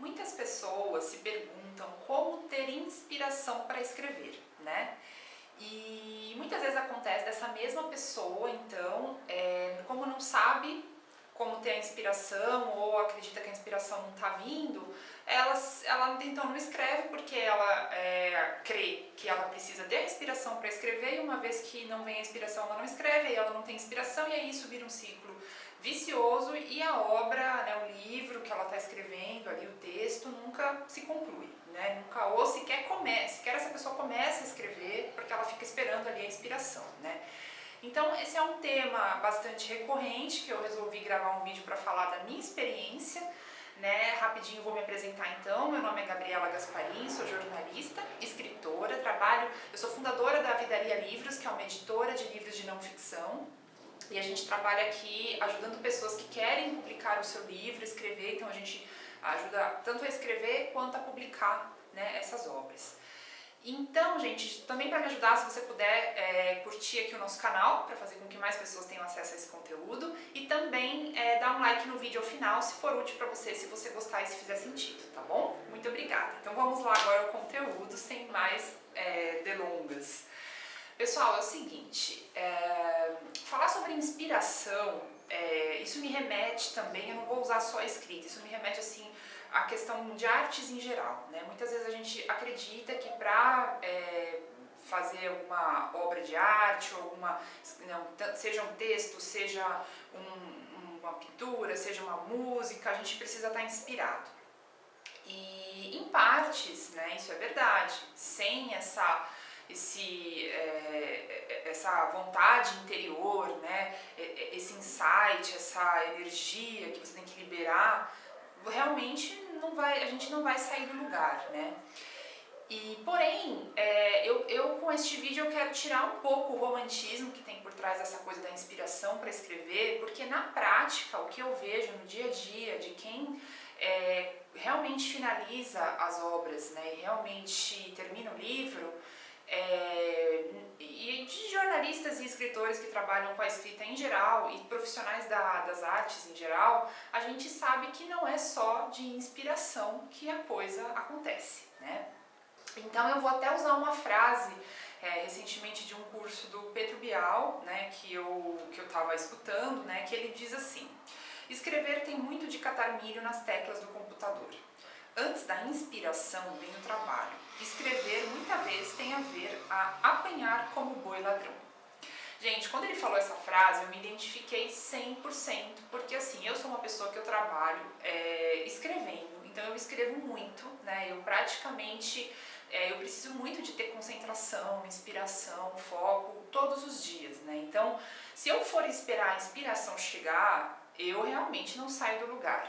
Muitas pessoas se perguntam como ter inspiração para escrever, né? E muitas vezes acontece dessa mesma pessoa, então, como não sabe como ter a inspiração ou acredita que a inspiração não está vindo, ela então não escreve porque ela crê que ela precisa ter a inspiração para escrever, e uma vez que não vem a inspiração ela não escreve, aí ela não tem inspiração, e aí isso vira um ciclo vicioso e a obra, né, o livro que ela está escrevendo ali, o texto, nunca se conclui, né? Nunca, ou sequer essa pessoa começa a escrever porque ela fica esperando ali a inspiração, né? Então esse é um tema bastante recorrente que eu resolvi gravar um vídeo para falar da minha experiência, né? Rapidinho vou me apresentar então. Meu nome é Gabriela Gasparin, sou jornalista, escritora, eu sou fundadora da Vidaria Livros, que é uma editora de livros de não ficção. E a gente trabalha aqui ajudando pessoas que querem publicar o seu livro, escrever, então a gente ajuda tanto a escrever quanto a publicar, né, essas obras. Então, gente, também para me ajudar, se você puder curtir aqui o nosso canal, para fazer com que mais pessoas tenham acesso a esse conteúdo, e também dar um like no vídeo ao final, se for útil para você, se você gostar e se fizer sentido, tá bom? Muito obrigada. Então vamos lá agora ao conteúdo, sem mais delongas. Pessoal, é o seguinte, falar sobre inspiração, isso me remete também, eu não vou usar só a escrita, isso me remete assim à questão de artes em geral, né? Muitas vezes a gente acredita que para fazer alguma obra de arte, ou seja um texto, seja uma pintura, seja uma música, a gente precisa estar inspirado. E em partes, né, isso é verdade, sem essa vontade interior, né, esse insight, essa energia que você tem que liberar, realmente a gente não vai sair do lugar, né? E, porém, eu com este vídeo eu quero tirar um pouco o romantismo que tem por trás dessa coisa da inspiração para escrever, porque na prática o que eu vejo no dia a dia de quem realmente finaliza as obras, né, e realmente termina o livro, e de jornalistas e escritores que trabalham com a escrita em geral e profissionais das artes em geral, a gente sabe que não é só de inspiração que a coisa acontece, né? Então eu vou até usar uma frase recentemente de um curso do Pedro Bial, né, que eu estava escutando, né, que ele diz assim: escrever tem muito de catar milho nas teclas do computador. Antes da inspiração vem o trabalho. Escrever, muita vez, tem a ver a apanhar como boi ladrão. Gente, quando ele falou essa frase, eu me identifiquei 100%, porque assim, eu sou uma pessoa que eu trabalho escrevendo, então eu escrevo muito, né, eu praticamente, eu preciso muito de ter concentração, inspiração, foco, todos os dias, né, então se eu for esperar a inspiração chegar, eu realmente não saio do lugar.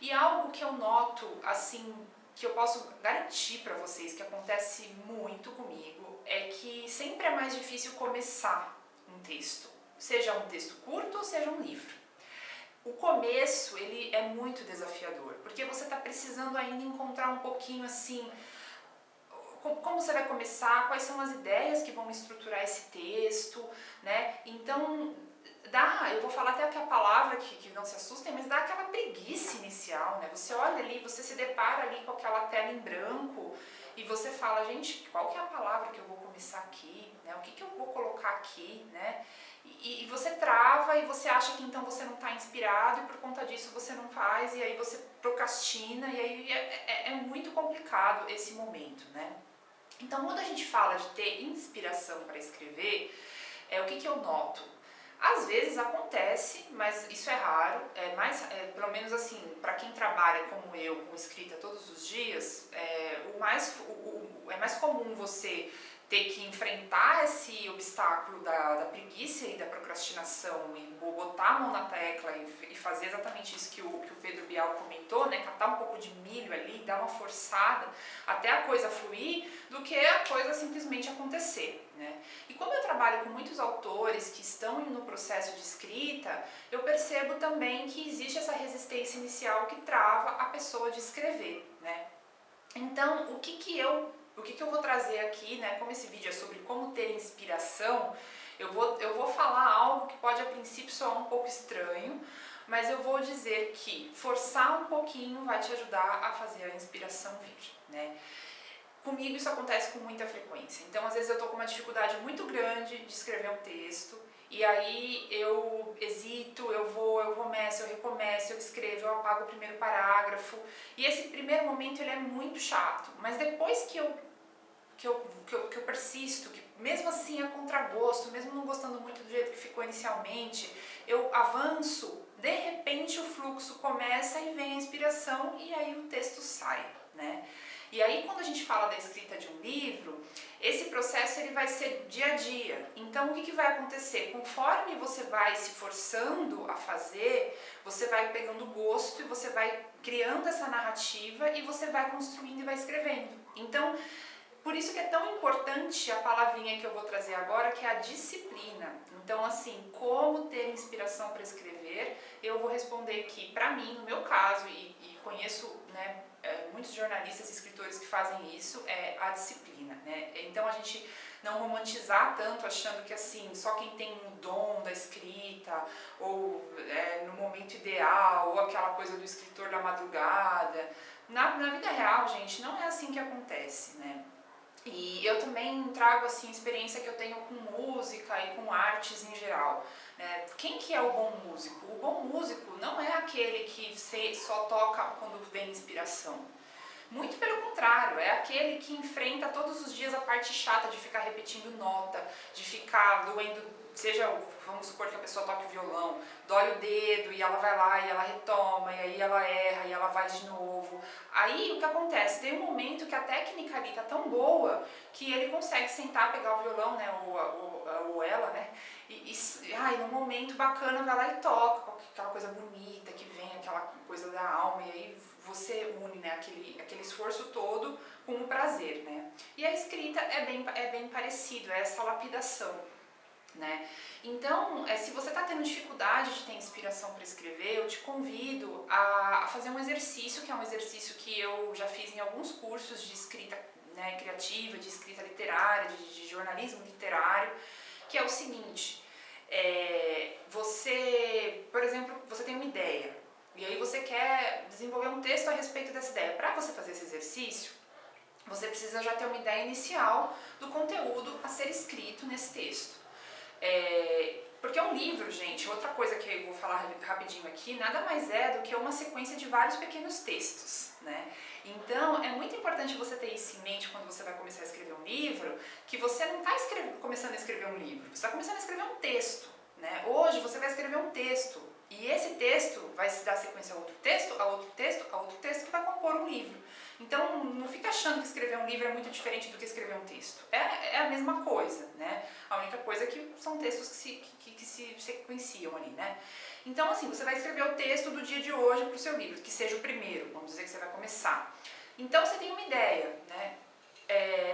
E algo que eu noto, assim, que eu posso garantir para vocês que acontece muito comigo, é que sempre é mais difícil começar um texto, seja um texto curto ou seja um livro. O começo, ele é muito desafiador, porque você está precisando ainda encontrar um pouquinho assim, como você vai começar, quais são as ideias que vão estruturar esse texto, né? Então, eu vou falar até que a palavra que não se assustem, mas dá aquela preguiça inicial, né? Você olha ali, você se depara ali com aquela tela em branco e você fala, gente, qual que é a palavra que eu vou começar aqui, né? O que eu vou colocar aqui, né? E você trava e você acha que então você não está inspirado e por conta disso você não faz, e aí você procrastina, e aí é muito complicado esse momento, né? Então, quando a gente fala de ter inspiração para escrever, o que eu noto? Às vezes acontece, mas isso é raro, pelo menos assim, para quem trabalha como eu, com escrita todos os dias, é mais comum você ter que enfrentar esse obstáculo da preguiça e da procrastinação e botar a mão na tecla e fazer exatamente isso que o Pedro Bial comentou, né, catar um pouco de milho ali, dar uma forçada até a coisa fluir, do que a coisa simplesmente acontecer, né? E como eu trabalho com muitos autores que estão no processo de escrita, eu percebo também que existe essa resistência inicial que trava a pessoa de escrever, né? Então, o que eu vou trazer aqui, né, como esse vídeo é sobre como ter inspiração, eu vou falar algo que pode a princípio soar um pouco estranho, mas eu vou dizer que forçar um pouquinho vai te ajudar a fazer a inspiração vir, né? Comigo isso acontece com muita frequência, então às vezes eu tô com uma dificuldade muito grande de escrever um texto, e aí eu hesito, eu começo, eu recomeço, eu escrevo, eu apago o primeiro parágrafo, e esse primeiro momento ele é muito chato, mas depois que eu persisto, que mesmo assim a contragosto, mesmo não gostando muito do jeito que ficou inicialmente, eu avanço, de repente o fluxo começa e vem a inspiração e aí o texto sai, né? E aí quando a gente fala da escrita de um livro, esse processo ele vai ser dia a dia. Então o que vai acontecer? Conforme você vai se forçando a fazer, você vai pegando gosto e você vai criando essa narrativa e você vai construindo e vai escrevendo. Então, por isso que é tão importante a palavrinha que eu vou trazer agora, que é a disciplina. Então, assim, como ter inspiração para escrever, eu vou responder que, para mim, no meu caso, e conheço, né, muitos jornalistas e escritores que fazem isso, é a disciplina, né? Então, a gente não romantizar tanto achando que, assim, só quem tem um dom da escrita, ou no momento ideal, ou aquela coisa do escritor da madrugada. Na vida real, gente, não é assim que acontece, né? E eu também trago assim experiência que eu tenho com música e com artes em geral, né? Quem que é o bom músico? O bom músico não é aquele que só toca quando vem inspiração. Muito pelo contrário, é aquele que enfrenta todos os dias a parte chata de ficar repetindo nota, de ficar doendo, seja, vamos supor que a pessoa toque violão, dói o dedo e ela vai lá e ela retoma, e aí ela erra e ela vai de novo. Aí o que acontece? Tem um momento que a técnica ali tá tão boa que ele consegue sentar, pegar o violão, né, ou ela, né, num momento bacana vai lá e toca, aquela coisa bonita que vem, aquela coisa da alma, e aí você une, né, aquele esforço todo com o prazer, né. E a escrita é bem parecido, é essa lapidação, né. Então, se você está tendo dificuldade de ter inspiração para escrever, eu te convido a fazer um exercício, que é um exercício que eu já fiz em alguns cursos de escrita, né, criativa, de escrita literária, de jornalismo literário, que é o seguinte, você, por exemplo, você tem uma ideia, e aí você quer desenvolver um texto a respeito dessa ideia. Para você fazer esse exercício, você precisa já ter uma ideia inicial do conteúdo a ser escrito nesse texto. Porque um livro, gente, outra coisa que eu vou falar rapidinho aqui, nada mais é do que uma sequência de vários pequenos textos, né? Então, é muito importante você ter isso em mente quando você vai começar a escrever um livro, que você não está começando a escrever um livro, você está começando a escrever um texto, né? Hoje você vai escrever um texto, e esse texto vai se dar sequência a outro texto, a outro texto, a outro texto, que vai compor um livro. Então, não fica achando que escrever um livro é muito diferente do que escrever um texto. É a mesma coisa, né? A única coisa é que são textos que se sequenciam ali, né? Então, assim, você vai escrever o texto do dia de hoje para o seu livro, que seja o primeiro, vamos dizer que você vai começar. Então, você tem uma ideia, né?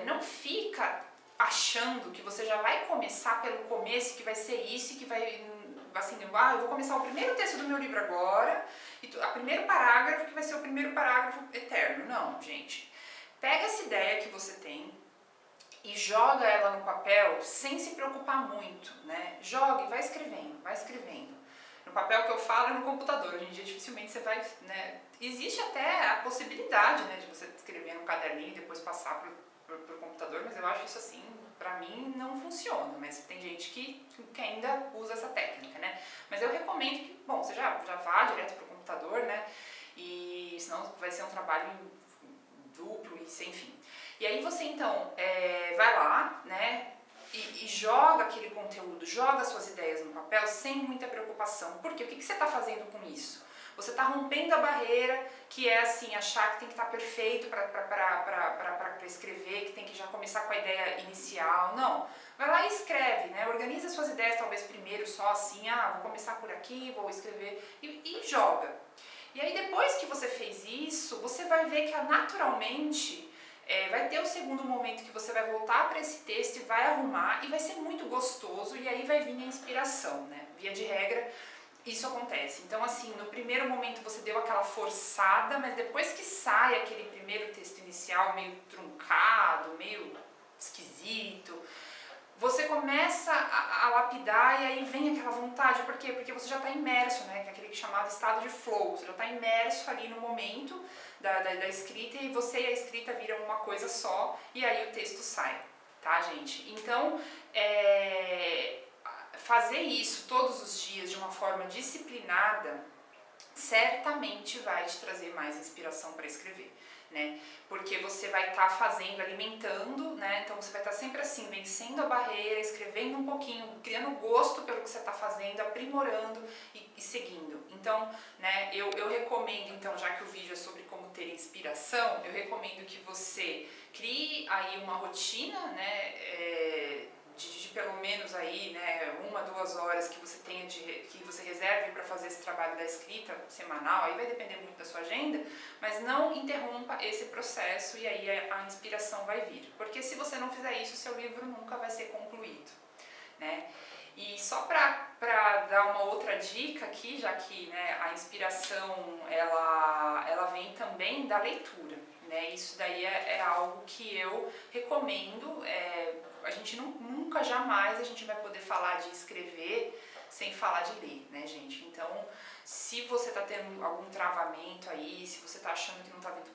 Não fica achando que você já vai começar pelo começo, que vai ser isso e que vai, assim, eu vou começar o primeiro texto do meu livro agora, e o primeiro parágrafo que vai ser o primeiro parágrafo eterno. Não, gente. Pega essa ideia que você tem e joga ela no papel sem se preocupar muito, né? Joga e vai escrevendo, vai escrevendo. No papel que eu falo é no computador, hoje em dia dificilmente você vai, né? Existe até a possibilidade, né, de você escrever no caderninho e depois passar pro computador, mas eu acho isso assim, pra mim não funciona, mas tem gente que ainda usa essa técnica, né? Mas eu recomendo que, bom, você já vá direto pro computador, né? E senão vai ser um trabalho duplo e sem fim. E aí você então vai lá, né? E joga aquele conteúdo, joga suas ideias no papel sem muita preocupação. Por quê? O que você está fazendo com isso? Você está rompendo a barreira que é assim, achar que tem que estar perfeito para escrever, que tem que já começar com a ideia inicial. Não. Vai lá e escreve, né? Organiza suas ideias talvez primeiro só assim, vou começar por aqui, vou escrever e joga. E aí depois que você fez isso, você vai ver que naturalmente vai ter o segundo momento que você vai voltar para esse texto e vai arrumar e vai ser muito gostoso e aí vai vir a inspiração, né? Via de regra, isso acontece. Então assim, no primeiro momento você deu aquela forçada, mas depois que sai aquele primeiro texto inicial meio truncado, meio esquisito, você começa a lapidar e aí vem aquela vontade. Por quê? Porque você já está imerso, né? Que é aquele chamado estado de flow. Você já está imerso ali no momento da escrita e você e a escrita viram uma coisa só e aí o texto sai, tá, gente? Então, fazer isso todos os dias de uma forma disciplinada certamente vai te trazer mais inspiração para escrever, né? Porque você vai estar fazendo, alimentando, né? Então você vai estar sempre assim, vencendo a barreira, escrevendo um pouquinho, criando gosto pelo que você está fazendo, aprimorando e seguindo. Então, né, eu recomendo, então, já que o vídeo é sobre como ter inspiração, eu recomendo que você crie aí uma rotina, né? De pelo menos aí, né, 1, 2 horas que você tenha que você reserve para fazer esse trabalho da escrita semanal, aí vai depender muito da sua agenda, mas não interrompa esse processo e aí a inspiração vai vir, porque se você não fizer isso, seu livro nunca vai ser concluído, né? E só para dar uma outra dica aqui, já que, né, a inspiração ela vem também da leitura, né? Isso daí é algo que eu recomendo. A gente nunca, jamais a gente vai poder falar de escrever sem falar de ler, né, gente? Então, se você está tendo algum travamento aí, se você está achando que não está vendo,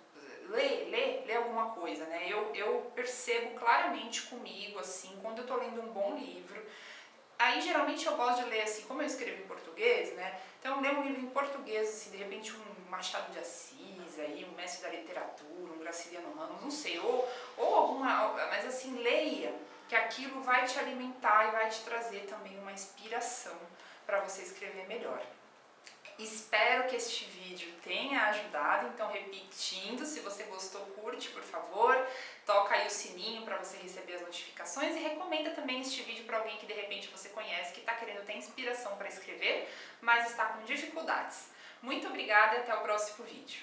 lê alguma coisa, né? Eu percebo claramente comigo, assim, quando eu estou lendo um bom livro. Aí, geralmente, eu gosto de ler, assim, como eu escrevo em português, né? Então, eu leio um livro em português, assim, de repente um Machado de Assis, aí, um mestre da literatura, um Graciliano Ramos, não sei, ou alguma, mas assim, leia, que aquilo vai te alimentar e vai te trazer também uma inspiração para você escrever melhor. Espero que este vídeo tenha ajudado, então repetindo, se você gostou, curte, por favor, toca aí o sininho para você receber as notificações e recomenda também este vídeo para alguém que de repente você conhece, que está querendo ter inspiração para escrever, mas está com dificuldades. Muito obrigada e até o próximo vídeo.